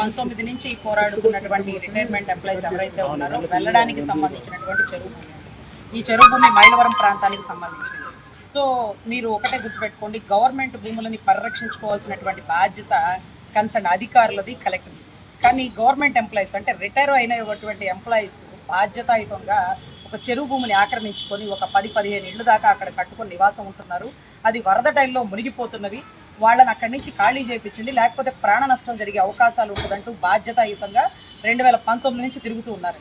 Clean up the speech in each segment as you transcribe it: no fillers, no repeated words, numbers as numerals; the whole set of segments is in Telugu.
19 నుంచి పోరాడుతున్నటువంటి రిటైర్మెంట్ ఎంప్లాయీస్ ఎవరైతే ఉన్నారో వెళ్ళడానికి సంబంధించినటువంటి చెరువు భూమి. ఈ చెరువు భూమి మైలవరం ప్రాంతానికి సంబంధించింది. సో మీరు ఒకటే గుర్తుపెట్టుకోండి, గవర్నమెంట్ భూములని పరిరక్షించుకోవాల్సినటువంటి బాధ్యత కన్సర్న్ అధికారులది, కలెక్టర్ది. కానీ గవర్నమెంట్ ఎంప్లాయీస్ అంటే రిటైర్ అయినటువంటి ఎంప్లాయీస్ బాధ్యతాయుతంగా ఒక చెరువు భూమిని ఆక్రమించుకొని ఒక 10-15 ఇళ్ళు దాకా అక్కడ కట్టుకొని నివాసం ఉంటున్నారు. అది వరద టైంలో మునిగిపోతున్నవి. వాళ్ళని అక్కడి నుంచి ఖాళీ చేయించింది, లేకపోతే ప్రాణ నష్టం జరిగే అవకాశాలు ఉంటుందంటూ బాధ్యతాయుతంగా 2019 నుంచి తిరుగుతూ ఉన్నారు.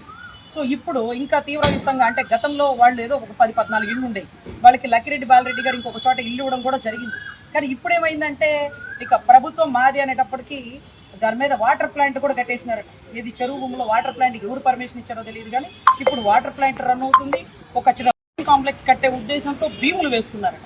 సో ఇప్పుడు ఇంకా తీవ్రయుతంగా అంటే గతంలో వాళ్ళు ఏదో ఒక 10-14 ఇళ్ళు ఉండేవి. వాళ్ళకి లక్కిరెడ్డి బాలరెడ్డి గారు ఇంకొక చోట ఇల్లు ఇవ్వడం కూడా జరిగింది. కానీ ఇప్పుడు ఏమైందంటే ఇక ప్రభుత్వం మాది అనేటప్పటికీ దాని మీద వాటర్ ప్లాంట్ కూడా కట్టేసినారట. ఇది చెరువు భూమిలో వాటర్ ప్లాంట్కి ఎవరు పర్మిషన్ ఇచ్చారో తెలియదు, కానీ ఇప్పుడు వాటర్ ప్లాంట్ రన్ అవుతుంది. ఒక చిన్న కాంప్లెక్స్ కట్టే ఉద్దేశంతో భీములు వేస్తున్నారట.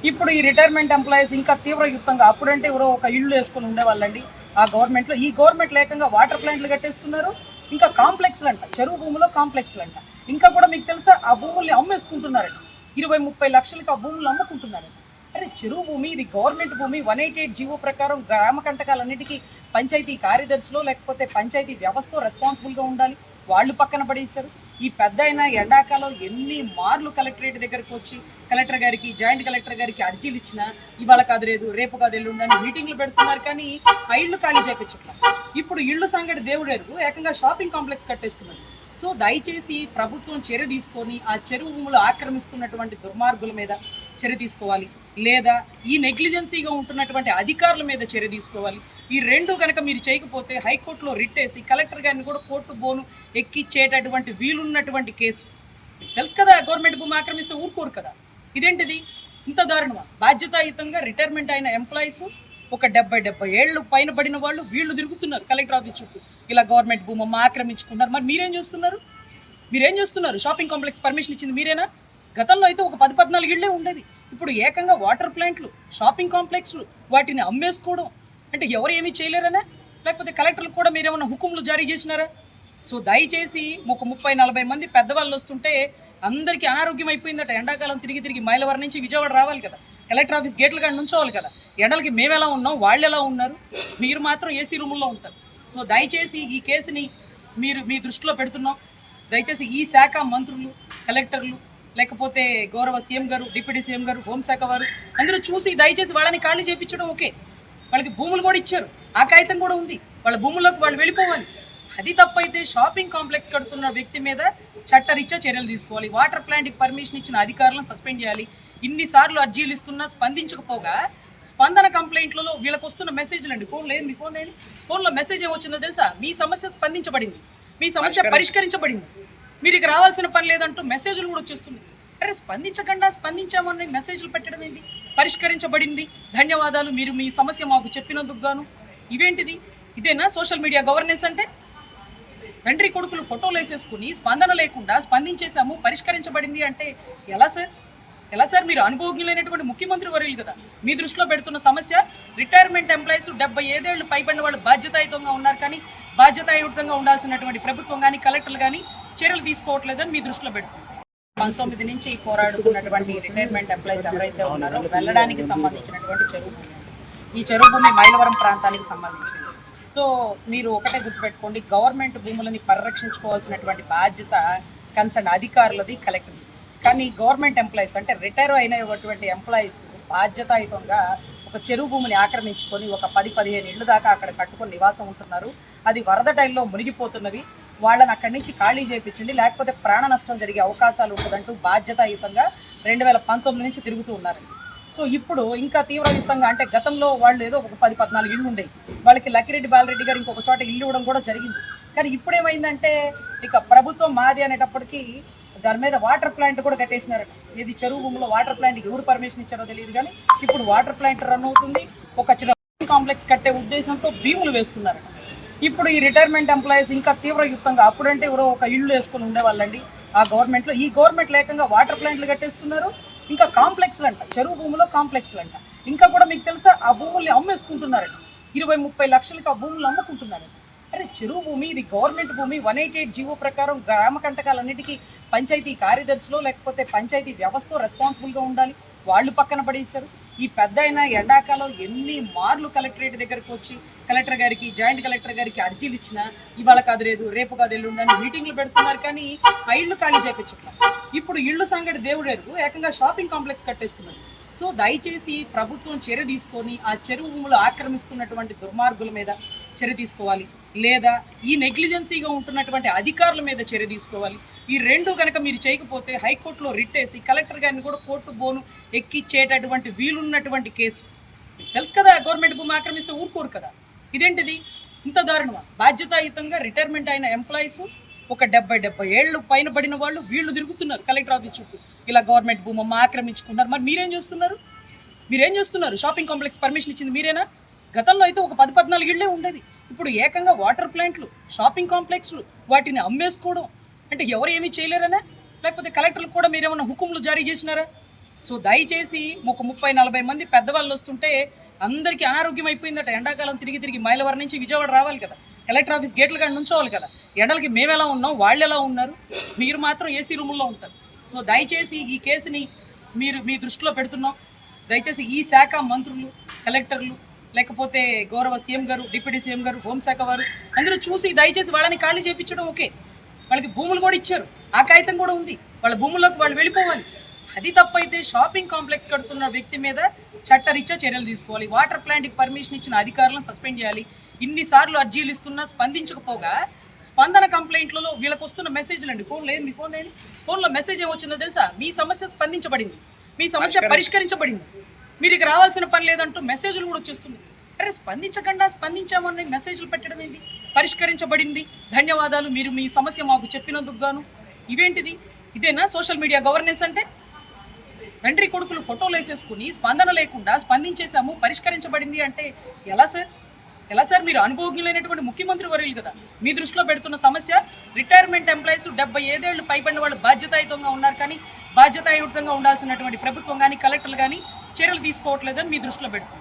ఇప్పుడు ఈ రిటైర్మెంట్ ఎంప్లాయీస్ ఇంకా తీవ్రయుక్తంగా, అప్పుడంటే ఎవరో ఒక ఇళ్ళు వేసుకొని ఉండేవాళ్ళండి ఆ గవర్నమెంట్లో. ఈ గవర్నమెంట్ లేకంగా వాటర్ ప్లాంట్లు కట్టేస్తున్నారు, ఇంకా కాంప్లెక్స్లు అంట, చెరువు భూమిలో కాంప్లెక్స్లు అంట. ఇంకా కూడా మీకు తెలుసా, ఆ భూముల్ని అమ్మేసుకుంటున్నారట. 20-30 లక్షలకి ఆ భూములు అమ్ముకుంటున్నారట. అరే చెరువు భూమి, ఇది గవర్నమెంట్ భూమి. 188 జీవో ప్రకారం గ్రామ కంటకాలన్నిటికీ పంచాయతీ కార్యదర్శిలో లేకపోతే పంచాయతీ వ్యవస్థ రెస్పాన్సిబుల్గా ఉండాలి. వాళ్ళు పక్కన పడేస్తారు. ఈ పెద్ద అయినా ఎండాకాలం ఎన్ని మార్లు కలెక్టరేట్ దగ్గరకు వచ్చి కలెక్టర్ గారికి, జాయింట్ కలెక్టర్ గారికి అర్జీలు ఇచ్చినా ఇవాళ కాదు లేదు, రేపు కాదు ఎల్లుండని మీటింగ్లు పెడుతున్నారు, కానీ ఆ ఇళ్ళు ఖాళీ చేయించట్లా. ఇప్పుడు ఇళ్ళు సంగతి దేవుడేరు, ఏకంగా షాపింగ్ కాంప్లెక్స్ కట్టేస్తున్నారు. సో దయచేసి ప్రభుత్వం చర్య తీసుకొని ఆ చెరువు భూములు ఆక్రమిస్తున్నటువంటి దుర్మార్గుల మీద చర్య తీసుకోవాలి, లేదా ఈ నెగ్లిజెన్సీగా ఉంటున్నటువంటి అధికారుల మీద చర్య తీసుకోవాలి. ఈ రెండు కనుక మీరు చేయకపోతే హైకోర్టులో రిట్ వేసి కలెక్టర్ గారిని కూడా కోర్టు బోను ఎక్కిచ్చేటటువంటి వీలున్నటువంటి కేసు. తెలుసు కదా, గవర్నమెంట్ భూమి ఆక్రమిస్తే ఊరుకోరు కదా. ఇదేంటిది ఇంత దారుణమా? బాధ్యతాయుతంగా రిటైర్మెంట్ అయిన ఎంప్లాయీస్ ఒక 70 ఏళ్ళు పైన పడిన వాళ్ళు వీళ్ళు తిరుగుతున్నారు కలెక్టర్ ఆఫీస్ చుట్టూ, ఇలా గవర్నమెంట్ భూమి ఆక్రమించుకున్నారు. మరి మీరేం చూస్తున్నారు? షాపింగ్ కాంప్లెక్స్ పర్మిషన్ ఇచ్చింది మీరేనా? గతంలో అయితే ఒక 10-14 ఇళ్లే ఉండేది. ఇప్పుడు ఏకంగా వాటర్ ప్లాంట్లు, షాపింగ్ కాంప్లెక్స్లు, వాటిని అమ్మేసుకోవడం అంటే ఎవరు ఏమీ చేయలేరనా? లేకపోతే కలెక్టర్లు కూడా మీరేమన్నా హుకుములు జారీ చేసినారా? సో దయచేసి ఒక 30-40 మంది పెద్దవాళ్ళు వస్తుంటే అందరికీ అనారోగ్యం అయిపోయిందట. ఎండాకాలం తిరిగి మైలవరం నుంచి విజయవాడ రావాలి కదా, కలెక్టర్ ఆఫీస్ గేట్లు కానీ నుంచోవాలి కదా. ఎండలకి మేము ఎలా ఉన్నాం, వాళ్ళు ఎలా ఉన్నారు? మీరు మాత్రం ఏసీ రూముల్లో ఉంటారు. సో దయచేసి ఈ కేసుని మీ దృష్టిలో పెడుతున్నాం. దయచేసి ఈ శాఖ మంత్రులు, కలెక్టర్లు, లేకపోతే గౌరవ సీఎం గారు, డిప్యూటీ సీఎం గారు, హోంశాఖ వారు అందరూ చూసి దయచేసి వాళ్ళని ఖాళీ చేయించడం. ఓకే, వాళ్ళకి భూములు కూడా ఇచ్చారు, ఆ కాగితం కూడా ఉంది, వాళ్ళ భూముల్లోకి వాళ్ళు వెళ్ళిపోవాలి. అది తప్పైతే షాపింగ్ కాంప్లెక్స్ కడుతున్న వ్యక్తి మీద చట్టరీత్యా చర్యలు తీసుకోవాలి. వాటర్ ప్లాంట్కి పర్మిషన్ ఇచ్చిన అధికారులను సస్పెండ్ చేయాలి. ఇన్నిసార్లు అర్జీలు ఇస్తున్నా స్పందించకపోగా స్పందన కంప్లైంట్లలో వీళ్ళకి వస్తున్న మెసేజ్లు అండి, మీ ఫోన్లో మెసేజ్ ఏమొచ్చిందో తెలుసా? మీ సమస్య స్పందించబడింది, మీ సమస్య పరిష్కరించబడింది, మీరు ఇక రావాల్సిన పని లేదంటూ మెసేజ్లు కూడా వచ్చేస్తుంది. అరే స్పందించకుండా స్పందించామని మెసేజ్లు పెట్టడం ఏంటి? పరిష్కరించబడింది, ధన్యవాదాలు, మీరు మీ సమస్య మాకు చెప్పినందుకు గాను. ఇవేంటిది? ఇదేనా సోషల్ మీడియా గవర్నెన్స్ అంటే? తండ్రి కొడుకులు ఫోటోలు వేసేసుకుని స్పందన లేకుండా స్పందించేసాము, పరిష్కరించబడింది అంటే ఎలా సార్? మీరు అనుభవజ్ఞులైనటువంటి ముఖ్యమంత్రి వర్యులు కదా. మీ దృష్టిలో పెడుతున్న సమస్య రిటైర్మెంట్ ఎంప్లాయీస్ 75 ఏళ్ళు పైబడిన వాళ్ళు బాధ్యతాయుతంగా ఉన్నారు, కానీ బాధ్యతాయుతంగా ఉండాల్సినటువంటి ప్రభుత్వం కానీ కలెక్టర్లు కానీ చర్యలు తీసుకోవట్లేదని మీ దృష్టిలో పెడుతుంది. 19 నుంచి పోరాడుతున్నటువంటి రిటైర్మెంట్ ఎంప్లాయీస్ ఎవరైతే ఉన్నారో వెళ్ళడానికి సంబంధించినటువంటి చెరువు భూమి. ఈ చెరువు భూమి మైలవరం ప్రాంతానికి సంబంధించింది. సో మీరు ఒకటే గుర్తుపెట్టుకోండి, గవర్నమెంట్ భూములని పరిరక్షించుకోవాల్సినటువంటి బాధ్యత కన్సర్న్ అధికారులది, కలెక్టర్ది. కానీ గవర్నమెంట్ ఎంప్లాయీస్ అంటే రిటైర్ అయినటువంటి ఎంప్లాయీస్ బాధ్యతాయుతంగా ఒక చెరువు భూమిని ఆక్రమించుకొని ఒక 10-15 ఇళ్ళు దాకా అక్కడ కట్టుకొని నివాసం ఉంటున్నారు. అది వరద టైంలో మునిగిపోతున్నవి. వాళ్ళని అక్కడి నుంచి ఖాళీ చేయించింది, లేకపోతే ప్రాణ నష్టం జరిగే అవకాశాలు ఉంటుందంటూ బాధ్యతాయుతంగా 2019 నుంచి తిరుగుతూ ఉన్నారు. సో ఇప్పుడు ఇంకా తీవ్రయుతంగా అంటే గతంలో వాళ్ళు ఏదో ఒక 10-14 ఇళ్ళు ఉండేవి. వాళ్ళకి లక్కిరెడ్డి బాలరెడ్డి గారు ఇంకొక చోట ఇల్లు ఇవ్వడం కూడా జరిగింది. కానీ ఇప్పుడు ఏమైందంటే ఇక ప్రభుత్వం మాది అనేటప్పటికీ దాని మీద వాటర్ ప్లాంట్ కూడా కట్టేసినారట. ఇది చెరువు భూమిలో వాటర్ ప్లాంట్కి ఎవరు పర్మిషన్ ఇచ్చారో తెలియదు, కానీ ఇప్పుడు వాటర్ ప్లాంట్ రన్ అవుతుంది. ఒక చిన్న కాంప్లెక్స్ కట్టే ఉద్దేశంతో భీములు వేస్తున్నారట. ఇప్పుడు ఈ రిటైర్మెంట్ ఎంప్లాయీస్ ఇంకా తీవ్రయుక్తంగా, అప్పుడంటే ఎవరో ఒక ఇళ్ళు వేసుకొని ఉండేవాళ్ళండి ఆ గవర్నమెంట్లో. ఈ గవర్నమెంట్ లేకంగా వాటర్ ప్లాంట్లు కట్టేస్తున్నారు, ఇంకా కాంప్లెక్స్లు అంట, చెరువు భూమిలో కాంప్లెక్స్లు అంట. ఇంకా కూడా మీకు తెలుసా, ఆ భూముల్ని అమ్మేసుకుంటున్నారట. 20-30 లక్షలకి ఆ భూములు అమ్ముకుంటున్నారట. అరే చెరువు భూమి, ఇది గవర్నమెంట్ భూమి. 188 జీవో ప్రకారం గ్రామ కంటకాలన్నిటికీ పంచాయతీ కార్యదర్శిలో లేకపోతే పంచాయతీ వ్యవస్థ రెస్పాన్సిబుల్గా ఉండాలి. వాళ్ళు పక్కన పడేస్తారు. ఈ పెద్ద అయినా ఎండాకాలం ఎన్ని మార్లు కలెక్టరేట్ దగ్గరకు వచ్చి కలెక్టర్ గారికి, జాయింట్ కలెక్టర్ గారికి అర్జీలు ఇచ్చినా ఇవాళ కాదు లేదు, రేపు కాదు ఎల్లుండి అని మీటింగ్లు పెడుతున్నారు, కానీ ఆ ఇళ్ళు ఖాళీ చేయించట్లేదు. ఇప్పుడు ఇళ్ళు సంగతి దేవుడెరుగు, ఏకంగా షాపింగ్ కాంప్లెక్స్ కట్టేస్తున్నారు. సో దయచేసి ప్రభుత్వం చర్య తీసుకొని ఆ చెరువు భూములు ఆక్రమిస్తున్నటువంటి దుర్మార్గుల మీద చర్య తీసుకోవాలి, లేదా ఈ నెగ్లిజెన్సీగా ఉంటున్నటువంటి అధికారుల మీద చర్య తీసుకోవాలి. ఈ రెండు కనుక మీరు చేయకపోతే హైకోర్టులో రిట్ వేసి కలెక్టర్ గారిని కూడా కోర్టు బోను ఎక్కిచ్చేటటువంటి వీలున్నటువంటి కేసు. తెలుసు కదా, గవర్నమెంట్ భూమి ఆక్రమిస్తే ఊరుకోరు కదా. ఇదేంటిది ఇంత దారుణమా? బాధ్యతాయుతంగా రిటైర్మెంట్ అయిన ఎంప్లాయీస్ ఒక 70 ఏళ్ళు పైన పడిన వాళ్ళు వీళ్ళు తిరుగుతున్నారు కలెక్టర్ ఆఫీస్ చుట్టూ, ఇలా గవర్నమెంట్ భూమి ఆక్రమించుకున్నారు. మరి మీరేం చూస్తున్నారు? షాపింగ్ కాంప్లెక్స్ పర్మిషన్ ఇచ్చింది మీరేనా? గతంలో అయితే ఒక 10-14 ఇళ్లే ఉండేది, ఇప్పుడు ఏకంగా వాటర్ ప్లాంట్లు, షాపింగ్ కాంప్లెక్స్లు, వాటిని అమ్మేసుకోవడం. అంటే ఎవరు ఏమీ చేయలేరనా? లేకపోతే కలెక్టర్లు కూడా మీరేమన్నా హుకుములు జారీ చేసినారా? సో దయచేసి ఒక 30-40 మంది పెద్దవాళ్ళు వస్తుంటే అందరికీ అనారోగ్యం అయిపోయిందట. ఎండాకాలం తిరిగి మైలవరం నుంచి విజయవాడ రావాలి కదా, కలెక్టర్ ఆఫీస్ గేట్లు కానీ నుంచోవాలి కదా. ఎండలకి మేము ఎలా ఉన్నాం, వాళ్ళు ఎలా ఉన్నారు, మీరు మాత్రం ఏసీ రూముల్లో ఉంటారు. సో దయచేసి ఈ కేసుని మీ దృష్టిలో పెడుతున్నాం. దయచేసి ఈ శాఖ మంత్రులు, కలెక్టర్లు, లేకపోతే గౌరవ సీఎం గారు, డిప్యూటీ సీఎం గారు, హోంశాఖ వారు అందరూ చూసి దయచేసి వాళ్ళని ఖాళీ చేయించడం. ఓకే, వాళ్ళకి భూములు కూడా ఇచ్చారు, ఆ కాగితం కూడా ఉంది, వాళ్ళ భూముల్లోకి వాళ్ళు వెళ్ళిపోవాలి. అది తప్పైతే షాపింగ్ కాంప్లెక్స్ కడుతున్న వ్యక్తి మీద చట్టరీత్యా చర్యలు తీసుకోవాలి. వాటర్ ప్లాంట్కి పర్మిషన్ ఇచ్చిన అధికారులను సస్పెండ్ చేయాలి. ఇన్నిసార్లు అర్జీలు ఇస్తున్నా స్పందించకపోగా స్పందన కంప్లైంట్లలో వీళ్ళకి వస్తున్న మెసేజ్లు అండి, మీ ఫోన్ లేని ఫోన్లో మెసేజ్ ఏమొచ్చిందో తెలుసా? మీ సమస్య స్పందించబడింది, మీ సమస్య పరిష్కరించబడింది, మీరు ఇక రావాల్సిన పని లేదంటూ మెసేజ్లు కూడా వచ్చేస్తుంది. అరే స్పందించకుండా స్పందించామని మెసేజ్లు పెట్టడం ఏంటి? పరిష్కరించబడింది, ధన్యవాదాలు, మీరు మీ సమస్య మాకు చెప్పినందుకు గాను. ఇవేంటిది? ఇదేనా సోషల్ మీడియా గవర్నెన్స్ అంటే? తండ్రి కొడుకులు ఫోటోలు వేసేసుకుని స్పందన లేకుండా స్పందించేసాము, పరిష్కరించబడింది అంటే ఎలా సార్? మీరు అనుభవజ్ఞులైనటువంటి ముఖ్యమంత్రి వర్యులు కదా, మీ దృష్టిలో పెడుతున్న సమస్య రిటైర్మెంట్ ఎంప్లాయీస్ 75 ఏళ్ళు పైబడిన వాళ్ళు బాధ్యతాయుతంగా ఉన్నారు, కానీ బాధ్యతాయుతంగా ఉండాల్సినటువంటి ప్రభుత్వం కానీ కలెక్టర్లు కానీ చర్యలు తీసుకోవట్లేదని మీ దృష్టిలో పెడుతుంది.